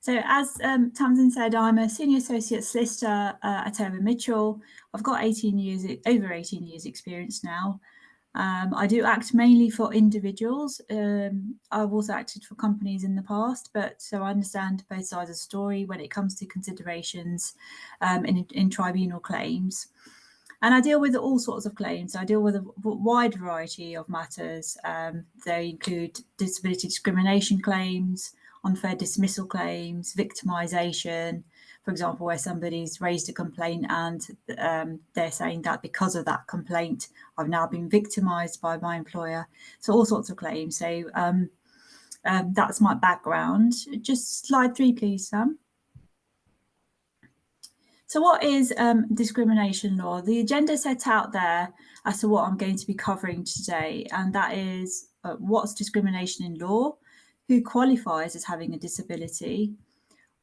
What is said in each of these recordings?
So as Tamsin said, I'm a senior associate solicitor at Taylor Mitchell. I've got over 18 years experience now. I do act mainly for individuals. I've also acted for companies in the past, so I understand both sides of the story when it comes to considerations in tribunal claims. And I deal with all sorts of claims. I deal with a wide variety of matters. They include disability discrimination claims, unfair dismissal claims, victimisation, for example, where somebody's raised a complaint and they're saying that because of that complaint, I've now been victimised by my employer. So all sorts of claims. So that's my background. Just slide 3, please, Sam. So what is discrimination law? The agenda set out there as to what I'm going to be covering today, and that is what's discrimination in law, who qualifies as having a disability,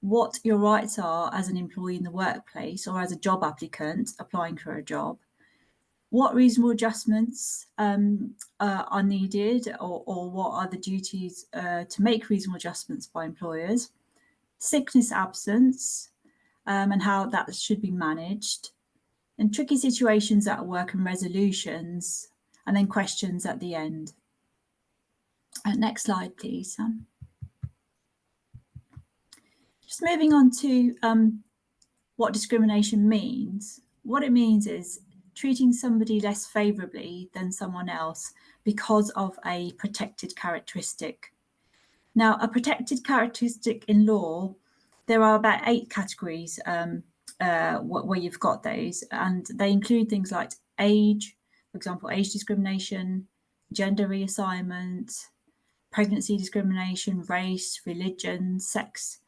what your rights are as an employee in the workplace or as a job applicant applying for a job, what reasonable adjustments are needed or what are the duties to make reasonable adjustments by employers, sickness absence, and how that should be managed, and tricky situations at work and resolutions, and then questions at the end. Next slide, please, Sam. Just moving on to what discrimination means. What it means is treating somebody less favourably than someone else because of a protected characteristic. Now, a protected characteristic in law, there are about 8 categories where you've got those, and they include things like age, for example, age discrimination, gender reassignment, pregnancy discrimination, race, religion, sex,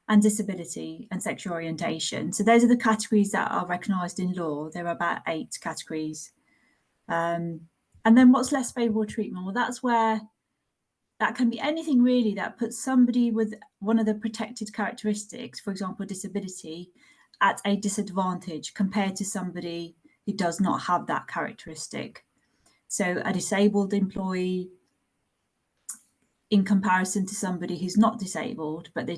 and disability and sexual orientation. So those are the categories that are recognised in law. There are about 8 categories. And then what's less favourable treatment? Well, that's where that can be anything really that puts somebody with one of the protected characteristics, for example, disability, at a disadvantage compared to somebody who does not have that characteristic. So a disabled employee in comparison to somebody who's not disabled, but they're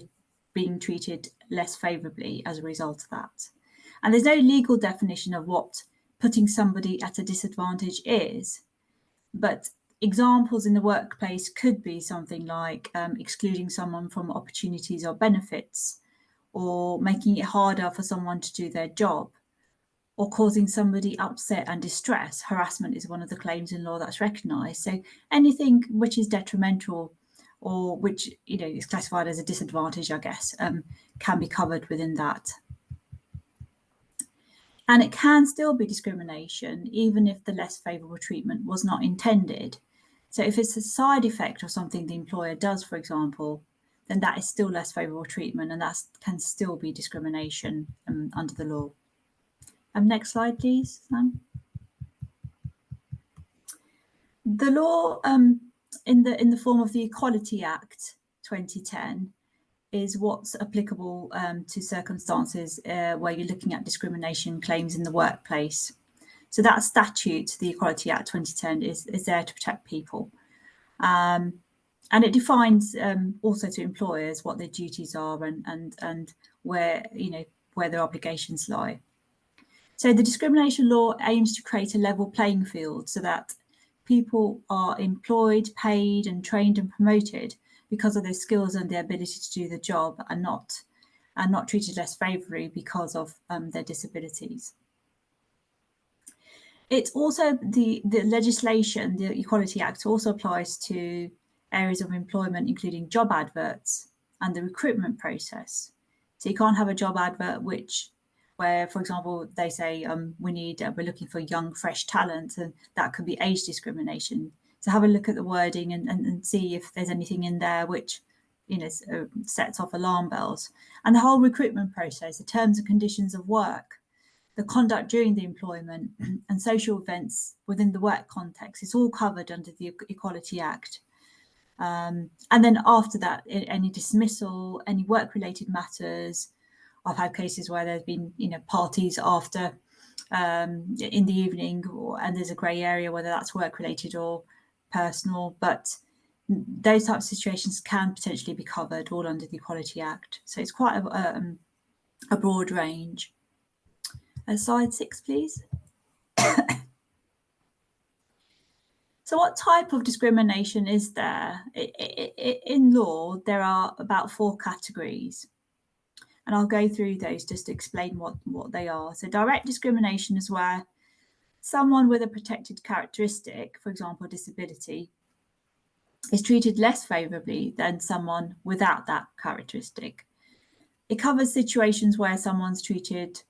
being treated less favourably as a result of that. And there's no legal definition of what putting somebody at a disadvantage is, but examples in the workplace could be something like excluding someone from opportunities or benefits, or making it harder for someone to do their job, or causing somebody upset and distress. Harassment is one of the claims in law that's recognised. So anything which is detrimental or which is classified as a disadvantage, I guess, can be covered within that. And it can still be discrimination, even if the less favourable treatment was not intended. So if it's a side effect of something the employer does, for example, then that is still less favourable treatment, and that can still be discrimination under the law. Next slide, please, Sam. The law in the form of the Equality Act 2010 is what's applicable to circumstances where you're looking at discrimination claims in the workplace. So that statute, the Equality Act 2010, is there to protect people. And it defines also to employers what their duties are and where their obligations lie. So the discrimination law aims to create a level playing field so that people are employed, paid and trained and promoted because of their skills and their ability to do the job, and not treated less favourably because of their disabilities. It's also the legislation, the Equality Act, also applies to areas of employment, including job adverts and the recruitment process. So you can't have a job advert where, for example, they say we're looking for young, fresh talent, and that could be age discrimination. So have a look at the wording and see if there's anything in there which sets off alarm bells. And the whole recruitment process, the terms and conditions of work, the conduct during the employment and social events within the work context, it's all covered under the Equality Act. And then after that, any dismissal, any work-related matters. I've had cases where there's been parties after in the evening, and there's a grey area whether that's work-related or personal, but those types of situations can potentially be covered all under the Equality Act. So it's quite a broad range. Slide 6, please. So what type of discrimination is there? In law, there are about 4 categories. And I'll go through those just to explain what they are. So direct discrimination is where someone with a protected characteristic, for example, disability, is treated less favourably than someone without that characteristic. It covers situations where someone's treated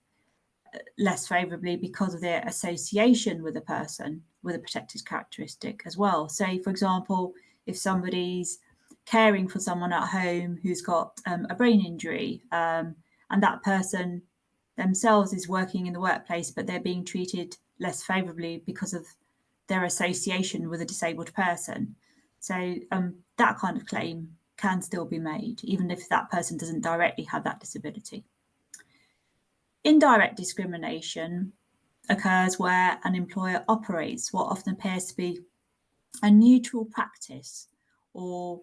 less favourably because of their association with a person with a protected characteristic as well. Say, for example, if somebody's caring for someone at home who's got a brain injury, and that person themselves is working in the workplace, but they're being treated less favourably because of their association with a disabled person. So that kind of claim can still be made, even if that person doesn't directly have that disability. Indirect discrimination occurs where an employer operates what often appears to be a neutral practice or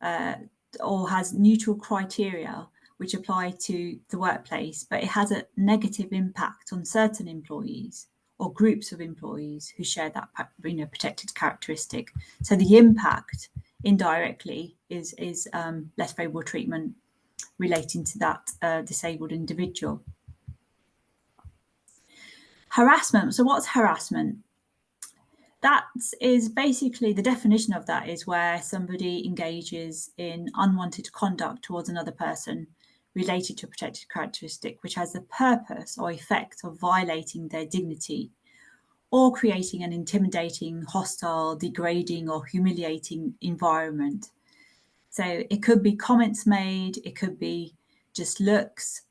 has neutral criteria which apply to the workplace, but it has a negative impact on certain employees or groups of employees who share that protected characteristic. So the impact indirectly is less favourable treatment relating to that disabled individual. Harassment. So what's harassment? That is basically, the definition of that is where somebody engages in unwanted conduct towards another person related to a protected characteristic, which has the purpose or effect of violating their dignity or creating an intimidating, hostile, degrading or humiliating environment. So it could be comments made, it could be just looks,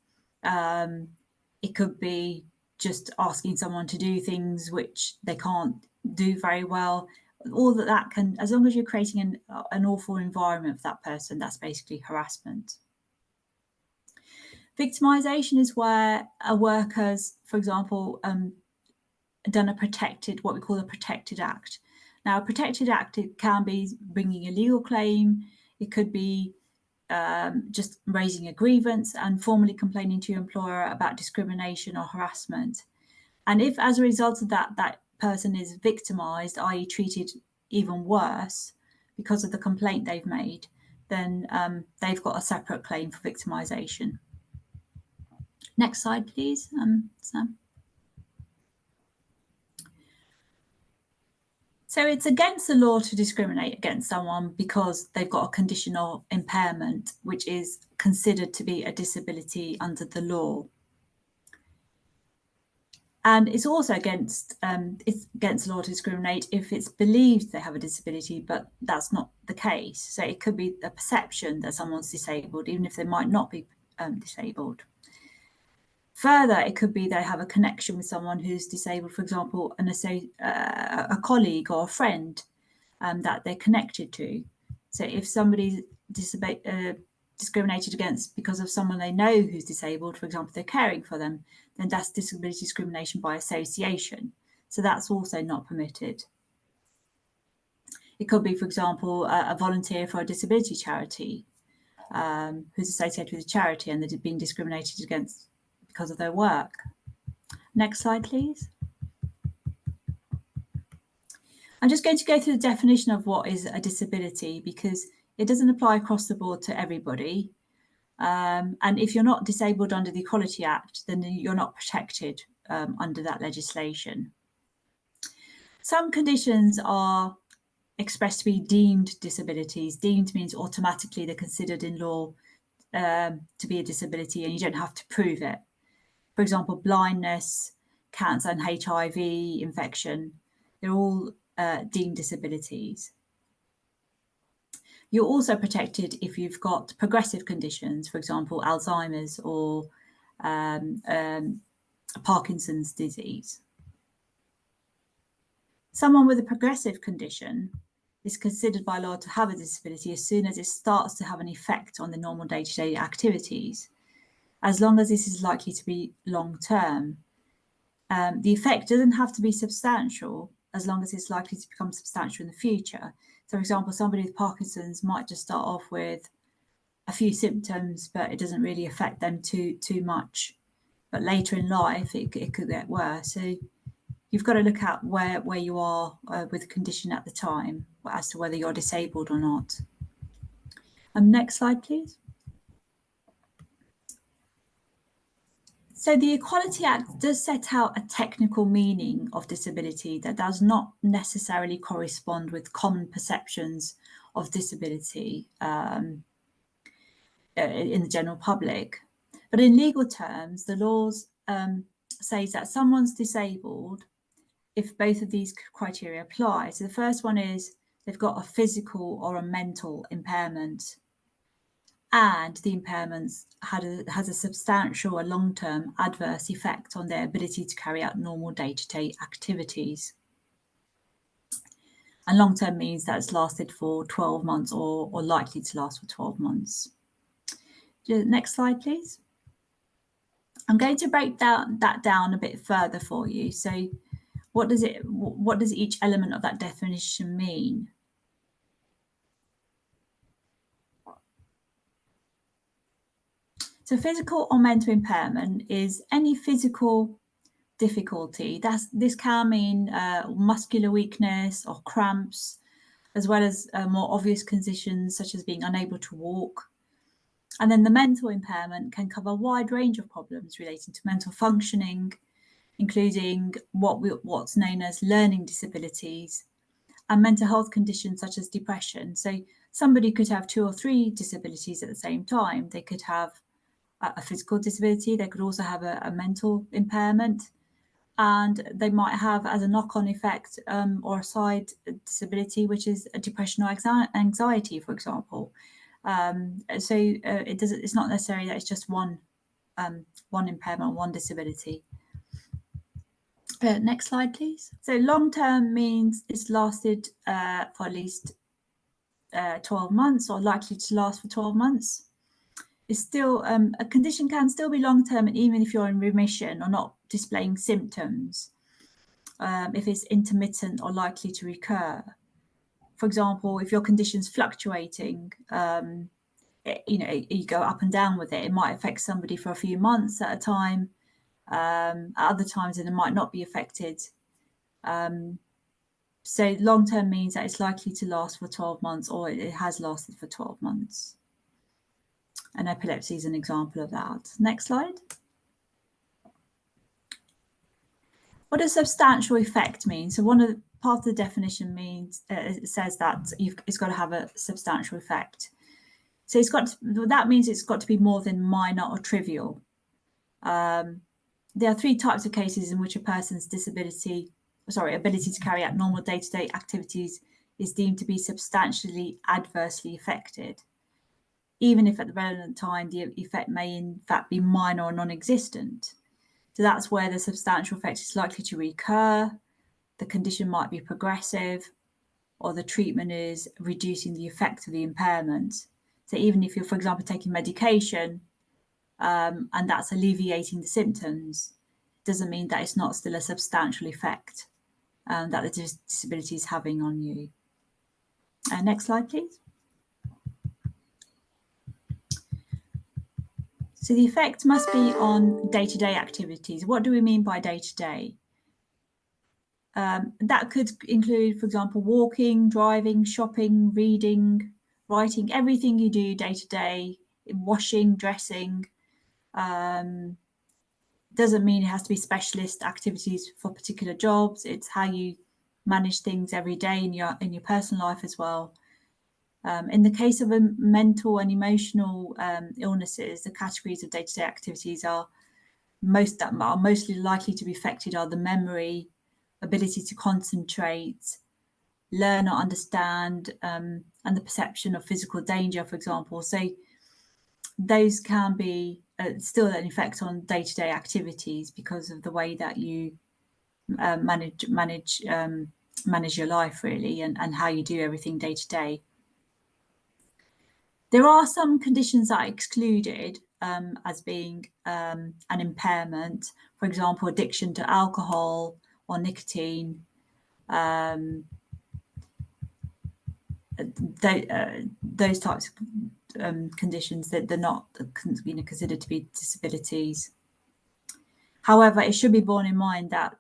it could be just asking someone to do things which they can't do very well. All that can, as long as you're creating an awful environment for that person, that's basically harassment. Victimization is where a worker's, for example, done what we call a protected act. Now, a protected act, it can be bringing a legal claim, it could be just raising a grievance and formally complaining to your employer about discrimination or harassment. And if as a result of that person is victimized, i.e. treated even worse because of the complaint they've made, then they've got a separate claim for victimization. Next slide, please, Sam. So it's against the law to discriminate against someone because they've got a condition or impairment, which is considered to be a disability under the law. And it's also against the law to discriminate if it's believed they have a disability, but that's not the case. So it could be a perception that someone's disabled, even if they might not be disabled. Further, it could be they have a connection with someone who's disabled, for example, a colleague or a friend that they're connected to. So if somebody's discriminated against because of someone they know who's disabled, for example, they're caring for them, then that's disability discrimination by association. So that's also not permitted. It could be, for example, a volunteer for a disability charity who's associated with a charity and they're being discriminated against because of their work. Next slide, please. I'm just going to go through the definition of what is a disability because it doesn't apply across the board to everybody. And if you're not disabled under the Equality Act, then you're not protected under that legislation. Some conditions are expressed to be deemed disabilities. Deemed means automatically they're considered in law to be a disability and you don't have to prove it. For example, blindness, cancer and HIV infection, they're all deemed disabilities. You're also protected if you've got progressive conditions, for example, Alzheimer's or Parkinson's disease. Someone with a progressive condition is considered by law to have a disability as soon as it starts to have an effect on the normal day-to-day activities, as long as this is likely to be long-term. The effect doesn't have to be substantial, as long as it's likely to become substantial in the future. So, for example, somebody with Parkinson's might just start off with a few symptoms, but it doesn't really affect them too much. But later in life, it could get worse. So you've got to look at where you are with the condition at the time as to whether you're disabled or not. Next slide, please. So the Equality Act does set out a technical meaning of disability that does not necessarily correspond with common perceptions of disability in the general public. But in legal terms, the laws says that someone's disabled if both of these criteria apply. So the first one is they've got a physical or a mental impairment, and the impairments has a substantial or long-term adverse effect on their ability to carry out normal day-to-day activities. And long-term means that it's lasted for 12 months or likely to last for 12 months. Next slide, please. I'm going to break that down a bit further for you. So what does each element of that definition mean? So physical or mental impairment is any physical difficulty. This can mean muscular weakness or cramps, as well as more obvious conditions such as being unable to walk. And then the mental impairment can cover a wide range of problems relating to mental functioning, including what's known as learning disabilities and mental health conditions such as depression. So somebody could have 2 or 3 disabilities at the same time. They could have a physical disability, they could also have a mental impairment, and they might have as a knock-on effect or a side disability, which is a depression or anxiety, for example. It's not necessarily that it's just one impairment, one disability. Next slide, please. So long-term means it's lasted for at least 12 months or likely to last for 12 months. It's still a condition can still be long-term, even if you're in remission or not displaying symptoms, if it's intermittent or likely to recur. For example, if your condition's fluctuating, you go up and down with it. It might affect somebody for a few months at a time. At other times, it might not be affected. So long-term means that it's likely to last for 12 months or it has lasted for 12 months. And epilepsy is an example of that. Next slide. What does substantial effect mean? So part of the definition means it says that it's got to have a substantial effect. So that means it's got to be more than minor or trivial. There are 3 types of cases in which a person's ability to carry out normal day-to-day activities is deemed to be substantially adversely affected, even if at the relevant time the effect may in fact be minor or non-existent. So that's where the substantial effect is likely to recur, the condition might be progressive, or the treatment is reducing the effect of the impairment. So even if you're, for example, taking medication and that's alleviating the symptoms, doesn't mean that it's not still a substantial effect that the disability is having on you. Next slide, please. So the effect must be on day-to-day activities. What do we mean by day-to-day? That could include, for example, walking, driving, shopping, reading, writing, everything you do day-to-day, washing, dressing. Doesn't mean it has to be specialist activities for particular jobs. It's how you manage things every day in your personal life as well. In the case of mental and emotional illnesses, the categories of day-to-day activities are mostly likely to be affected are the memory, ability to concentrate, learn or understand, and the perception of physical danger, for example. So those can be still an effect on day-to-day activities because of the way that you manage your life, really, and how you do everything day to day. There are some conditions that are excluded as being an impairment, for example, addiction to alcohol or nicotine, those types of conditions that they're not considered to be disabilities. However, it should be borne in mind that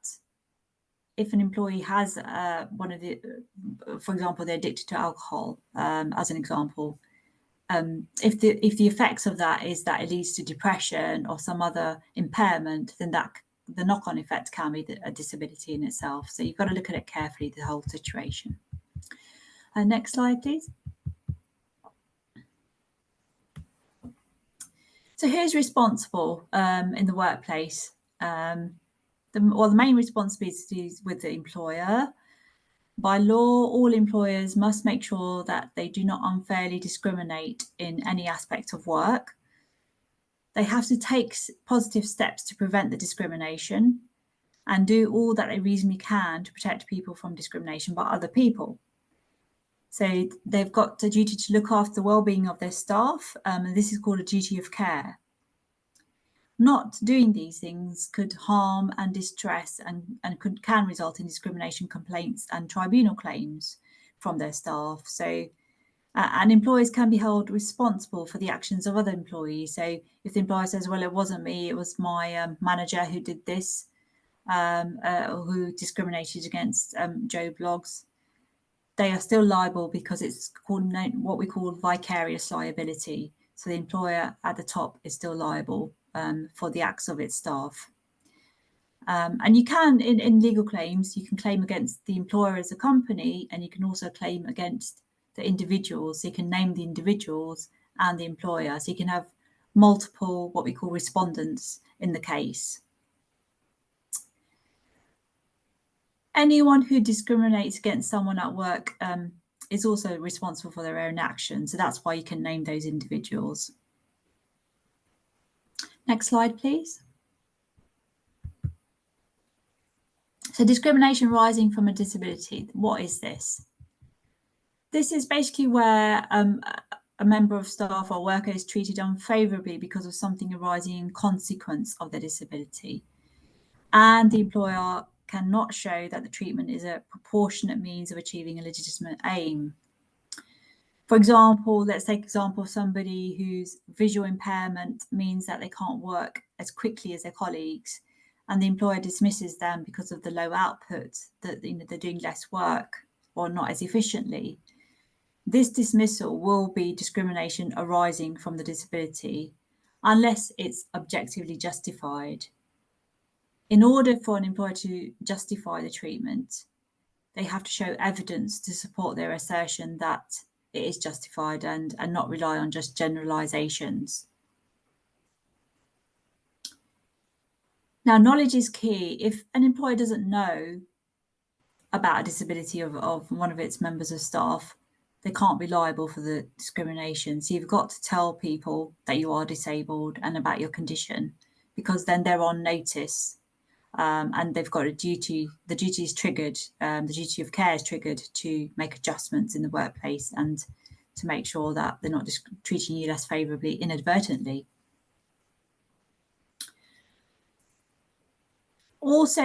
if an employee has one of the, for example, they're addicted to alcohol, as an example, if the effects of that is that it leads to depression or some other impairment, then that the knock-on effect can be a disability in itself. So you've got to look at it carefully, the whole situation. Next slide, please. So who's responsible in the workplace? The main responsibility is with the employer. By law, all employers must make sure that they do not unfairly discriminate in any aspect of work. They have to take positive steps to prevent the discrimination and do all that they reasonably can to protect people from discrimination by other people. So they've got the duty to look after the well-being of their staff, and this is called a duty of care. Not doing these things could harm and distress and can result in discrimination complaints and tribunal claims from their staff. So, and employers can be held responsible for the actions of other employees. So if the employer says, well, it wasn't me, it was my manager who did this, or who discriminated against Joe Bloggs, they are still liable because it's called what we call vicarious liability. So the employer at the top is still liable for the acts of its staff. And you can, in legal claims, you can claim against the employer as a company, and you can also claim against the individuals. So you can name the individuals and the employer. So you can have multiple, what we call respondents in the case. Anyone who discriminates against someone at work is also responsible for their own actions. So that's why you can name those individuals. Next slide, please. So discrimination arising from a disability, what is this? This is basically where a member of staff or worker is treated unfavourably because of something arising in consequence of their disability. And the employer cannot show that the treatment is a proportionate means of achieving a legitimate aim. For example, let's take example of somebody whose visual impairment means that they can't work as quickly as their colleagues, and the employer dismisses them because of the low output, that they're doing less work or not as efficiently. This dismissal will be discrimination arising from the disability unless it's objectively justified. In order for an employer to justify the treatment, they have to show evidence to support their assertion that it is justified and not rely on just generalizations. Now, knowledge is key. If an employer doesn't know about a disability of one of its members of staff, they can't be liable for the discrimination. So you've got to tell people that you are disabled and about your condition, because then they're on notice. And they've got a duty, the duty is triggered, the duty of care is triggered to make adjustments in the workplace and to make sure that they're not just treating you less favourably inadvertently. Also,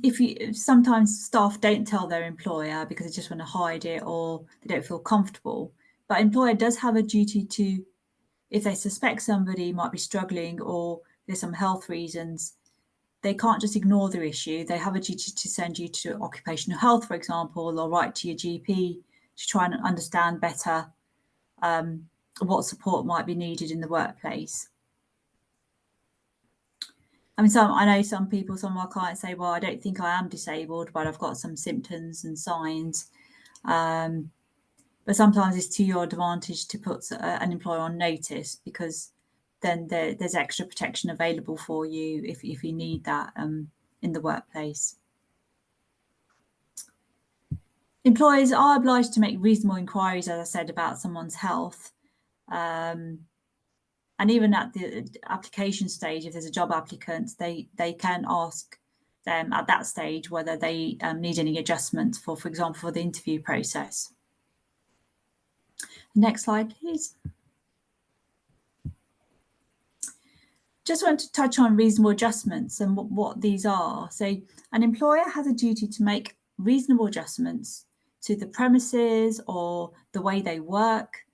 if sometimes staff don't tell their employer because they just want to hide it or they don't feel comfortable, but employer does have a duty to, if they suspect somebody might be struggling or there's some health reasons, they can't just ignore the issue. They have a duty to send you to occupational health, for example, or write to your GP to try and understand better what support might be needed in the workplace. I mean, I know some people, some of our clients say, well, I don't think I am disabled, but I've got some symptoms and signs. But sometimes it's to your advantage to put an employer on notice, because then there's extra protection available for you if you need that in the workplace. Employers are obliged to make reasonable inquiries, as I said, about someone's health. And even at the application stage, if there's a job applicant, they can ask them at that stage whether they need any adjustments for example, for the interview process. Next slide, please. Just want to touch on reasonable adjustments and what these are. So an employer has a duty to make reasonable adjustments to the premises or the way they work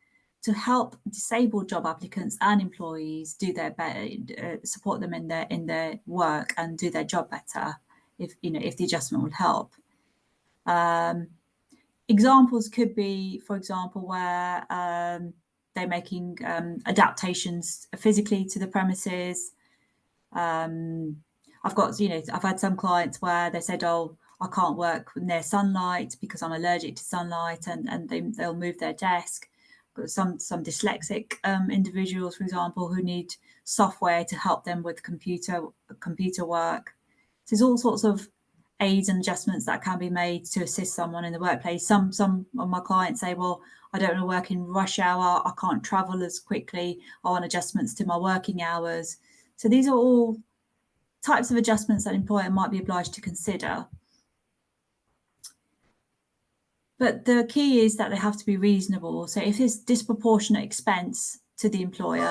to help disabled job applicants and employees do their better, support them in their work and do their job better if the adjustment will help. Examples could be, for example, where they're making adaptations physically to the premises. I've had some clients where they said, oh, I can't work near sunlight because I'm allergic to sunlight, and they'll move their desk. Got some dyslexic individuals, for example, who need software to help them with computer work. So there's all sorts of aids and adjustments that can be made to assist someone in the workplace. Some of my clients say, well, I don't want to work in rush hour, I can't travel as quickly, I want adjustments to my working hours. So these are all types of adjustments that an employer might be obliged to consider. But the key is that they have to be reasonable. So if it's disproportionate expense to the employer,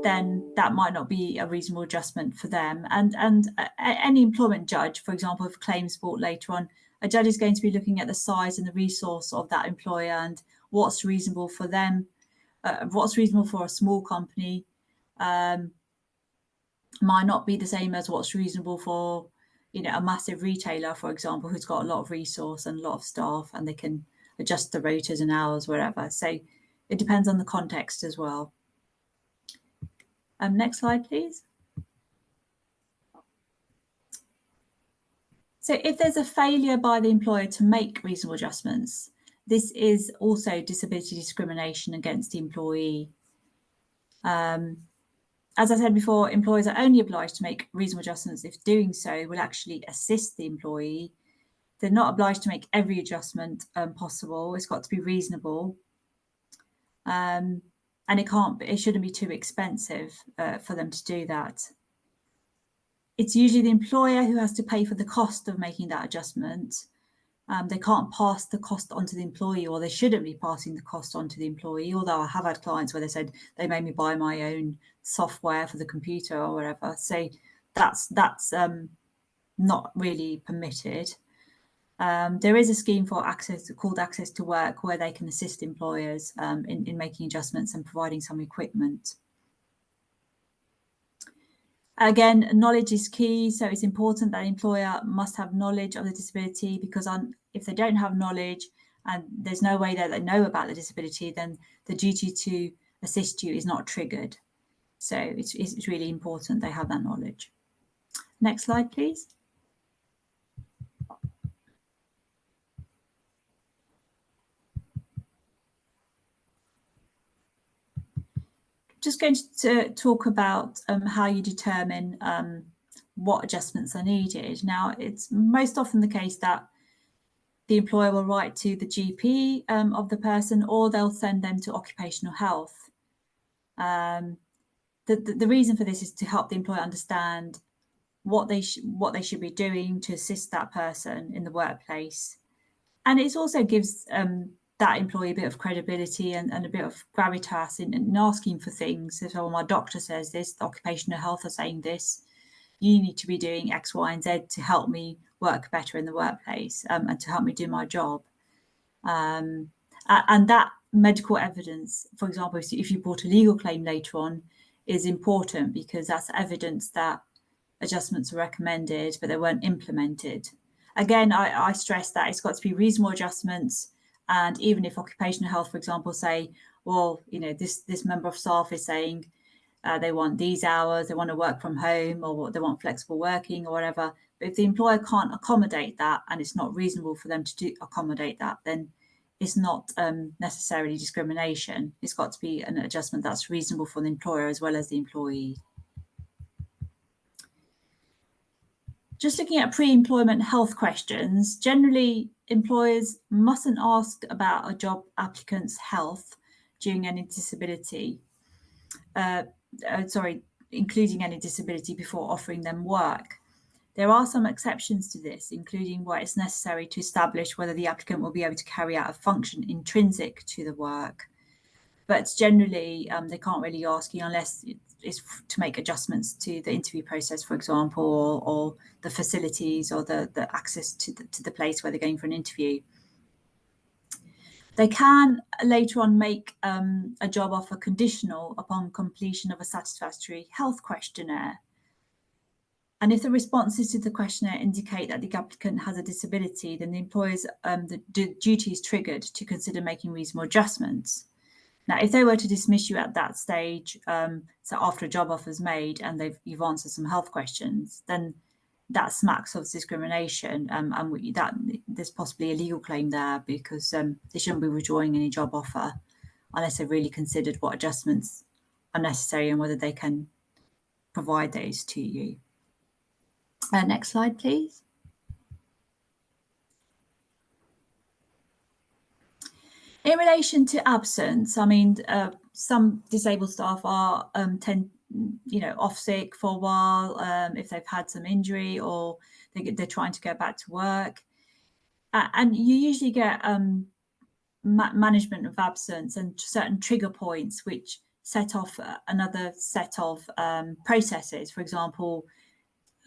then that might not be a reasonable adjustment for them. And any employment judge, for example, if claims brought later on, a judge is going to be looking at the size and the resource of that employer and what's reasonable for them, what's reasonable for a small company might not be the same as what's reasonable for a massive retailer, for example, who's got a lot of resource and a lot of staff and they can adjust the rotas and hours wherever. So it depends on the context as well. Next slide, please. So if there's a failure by the employer to make reasonable adjustments, this is also disability discrimination against the employee. As I said before, employers are only obliged to make reasonable adjustments if doing so will actually assist the employee. They're not obliged to make every adjustment possible. It's got to be reasonable. And it shouldn't be too expensive for them to do that. It's usually the employer who has to pay for the cost of making that adjustment. They can't pass the cost onto the employee, or they shouldn't be passing the cost onto the employee, although I have had clients where they said they made me buy my own software for the computer or whatever. So that's not really permitted. There is a scheme for called Access to Work, where they can assist employers in making adjustments and providing some equipment. Again, knowledge is key. So it's important that the employer must have knowledge of the disability, because if they don't have knowledge and there's no way that they know about the disability, then the duty to assist you is not triggered. So it's really important they have that knowledge. Next slide, please. Just going to talk about how you determine what adjustments are needed. Now, it's most often the case that the employer will write to the GP of the person, or they'll send them to occupational health. The reason for this is to help the employer understand what they should be doing to assist that person in the workplace. And it also gives that employee a bit of credibility and a bit of gravitas in asking for things. If my doctor says this, the occupational health are saying this, you need to be doing X, Y, and Z to help me work better in the workplace and to help me do my job. And that medical evidence, for example, if you brought a legal claim later on, is important, because that's evidence that adjustments were recommended, but they weren't implemented. Again, I stress that it's got to be reasonable adjustments. And even if occupational health, for example, say, well, this member of staff is saying they want these hours, they want to work from home, or they want flexible working or whatever. But if the employer can't accommodate that, and it's not reasonable for them to accommodate that, then it's not necessarily discrimination. It's got to be an adjustment that's reasonable for the employer as well as the employee. Just looking at pre-employment health questions, generally employers mustn't ask about a job applicant's health during any disability, including any disability before offering them work. There are some exceptions to this, including where it's necessary to establish whether the applicant will be able to carry out a function intrinsic to the work. But generally, they can't really ask you unless is to make adjustments to the interview process, for example, or the facilities or the access to the place where they're going for an interview. They can later on make a job offer conditional upon completion of a satisfactory health questionnaire. And if the responses to the questionnaire indicate that the applicant has a disability, then the employer's the duty is triggered to consider making reasonable adjustments. Now, if they were to dismiss you at that stage, so after a job offer is made and you've answered some health questions, then that smacks of discrimination, and there's possibly a legal claim there, because they shouldn't be withdrawing any job offer unless they've really considered what adjustments are necessary and whether they can provide those to you. Next slide, please. In relation to absence, I mean, some disabled staff are off sick for a while if they've had some injury, or they're trying to go back to work, and you usually get management of absence and certain trigger points which set off another set of processes. For example,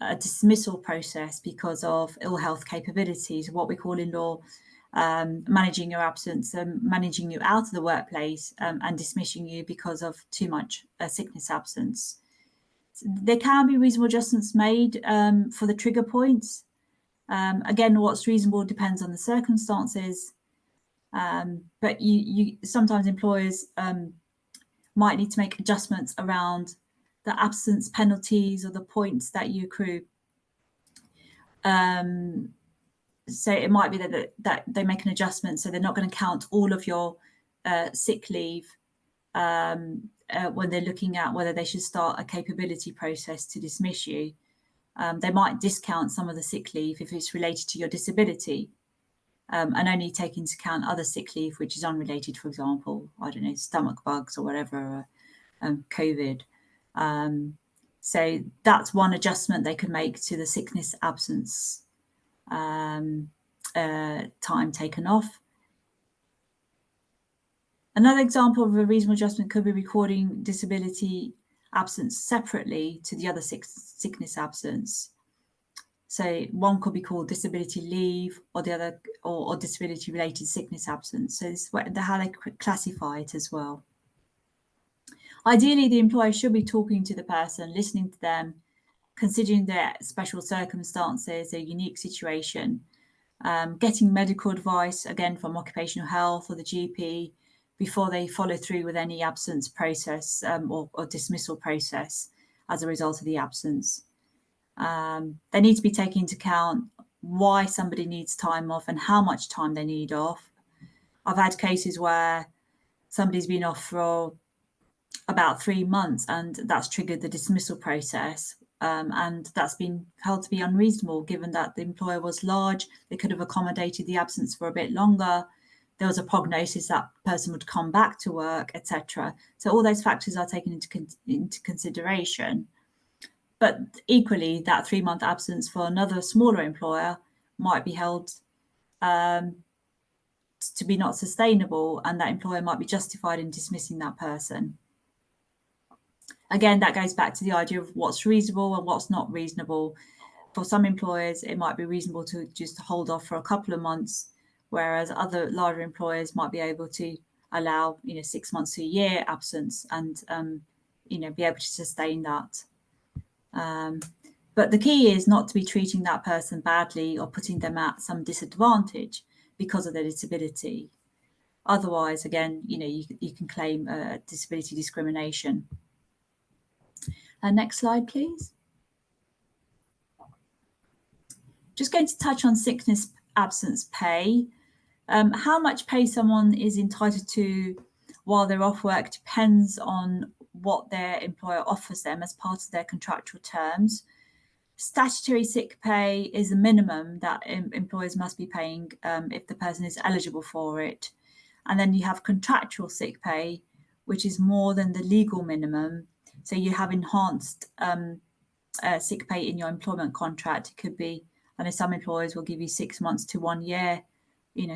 a dismissal process because of ill health capabilities, what we call in law managing your absence, managing you out of the workplace, and dismissing you because of too much sickness absence. So there can be reasonable adjustments made for the trigger points. Again, what's reasonable depends on the circumstances, but you sometimes employers might need to make adjustments around the absence penalties or the points that you accrue. So it might be that they make an adjustment, so they're not going to count all of your sick leave when they're looking at whether they should start a capability process to dismiss you. They might discount some of the sick leave if it's related to your disability, and only take into account other sick leave which is unrelated, for example, I don't know, stomach bugs or whatever, COVID. So that's one adjustment they could make to the sickness absence time taken off. Another example of a reasonable adjustment could be recording disability absence separately to the other sickness absence. So one could be called disability leave, or the other, or disability related sickness absence. So this is how they classify it as well. Ideally, the employer should be talking to the person, listening to them, considering their special circumstances, their unique situation, getting medical advice, again, from occupational health or the GP, before they follow through with any absence process or dismissal process as a result of the absence. They need to be taking into account why somebody needs time off and how much time they need off. I've had cases where somebody's been off for about 3 months and that's triggered the dismissal process, and that's been held to be unreasonable given that the employer was large. They could have accommodated the absence for a bit longer. There was a prognosis that person would come back to work, etc. So all those factors are taken into consideration. But equally, that 3-month absence for another smaller employer might be held to be not sustainable, and that employer might be justified in dismissing that person. Again, that goes back to the idea of what's reasonable and what's not reasonable. For some employers, it might be reasonable to just hold off for a couple of months, whereas other larger employers might be able to allow 6 months to a year absence and be able to sustain that. But the key is not to be treating that person badly or putting them at some disadvantage because of their disability. Otherwise, again, you can claim disability discrimination. Next slide, please. Just going to touch on sickness absence pay. How much pay someone is entitled to while they're off work depends on what their employer offers them as part of their contractual terms. Statutory sick pay is the minimum that employers must be paying if the person is eligible for it. And then you have contractual sick pay, which is more than the legal minimum. So you have enhanced sick pay in your employment contract. It could be, I know some employers will give you 6 months to 1 year,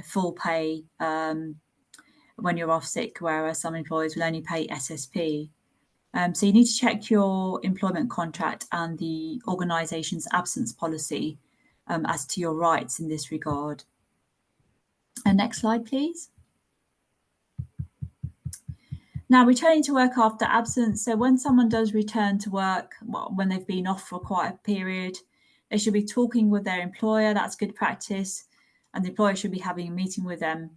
full pay when you're off sick, whereas some employers will only pay SSP. So you need to check your employment contract and the organisation's absence policy as to your rights in this regard. And next slide, please. Now, returning to work after absence. So when someone does return to work, when they've been off for quite a period, they should be talking with their employer. That's good practice. And the employer should be having a meeting with them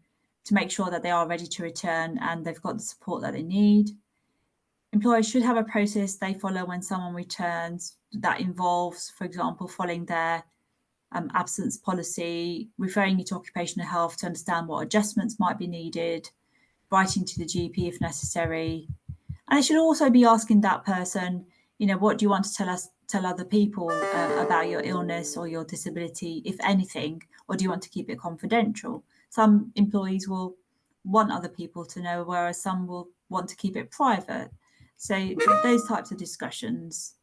to make sure that they are ready to return and they've got the support that they need. Employers should have a process they follow when someone returns that involves, for example, following their absence policy, referring you to occupational health to understand what adjustments might be needed, writing to the GP if necessary. And they should also be asking that person, you know, what do you want to tell other people about your illness or your disability, if anything, or do you want to keep it confidential? Some employees will want other people to know, whereas some will want to keep it private. So those types of discussions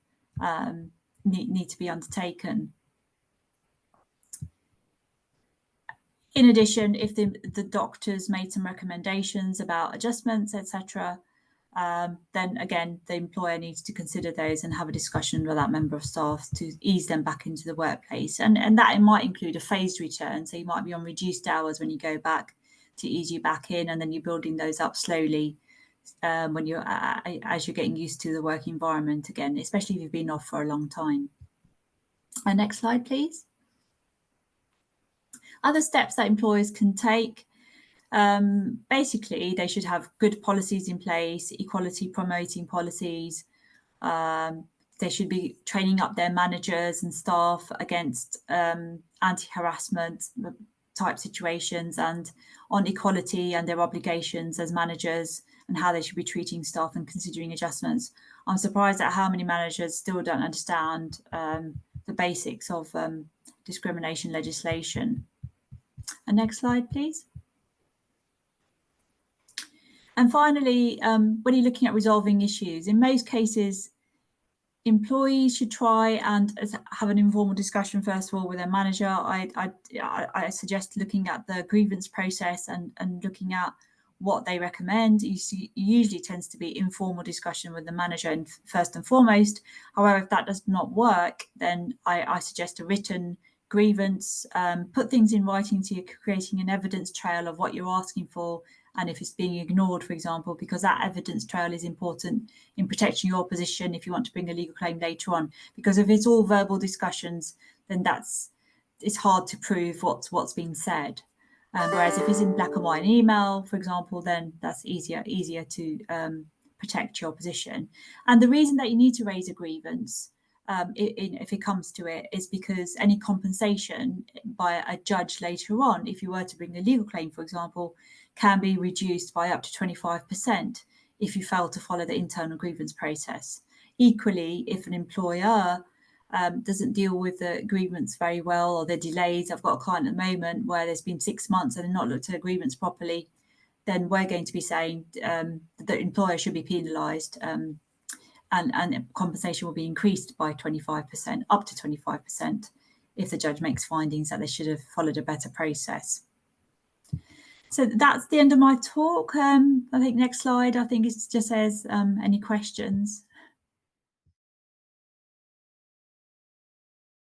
need to be undertaken. In addition, if the doctor's made some recommendations about adjustments, etc., then again, the employer needs to consider those and have a discussion with that member of staff to ease them back into the workplace. And that it might include a phased return. So you might be on reduced hours when you go back to ease you back in, and then you're building those up slowly when you're as you're getting used to the work environment again, especially if you've been off for a long time. Next slide, please. Other steps that employers can take. Basically, they should have good policies in place, equality promoting policies. They should be training up their managers and staff against anti-harassment type situations and on equality and their obligations as managers and how they should be treating staff and considering adjustments. I'm surprised at how many managers still don't understand the basics of discrimination legislation. And next slide, please. And finally, when you're looking at resolving issues, in most cases, employees should try and have an informal discussion, first of all, with their manager. I suggest looking at the grievance process and looking at what they recommend. You see, usually tends to be informal discussion with the manager and first and foremost. However, if that does not work, then I suggest a written grievance, put things in writing so you're creating an evidence trail of what you're asking for and if it's being ignored, for example, because that evidence trail is important in protecting your position if you want to bring a legal claim later on. Because if it's all verbal discussions, then it's hard to prove what's been said. Whereas if it's in black and white email, for example, then that's easier to protect your position. And the reason that you need to raise a grievance, if it comes to it, is because any compensation by a judge later on, if you were to bring a legal claim, for example, can be reduced by up to 25% if you fail to follow the internal grievance process. Equally, if an employer doesn't deal with the grievance very well, or they're delayed. I've got a client at the moment where there's been 6 months and they've not looked at a grievance properly, then we're going to be saying the employer should be penalised and compensation will be increased by 25%, up to 25%, if the judge makes findings that they should have followed a better process. So that's the end of my talk. I think next slide, I think it just says any questions.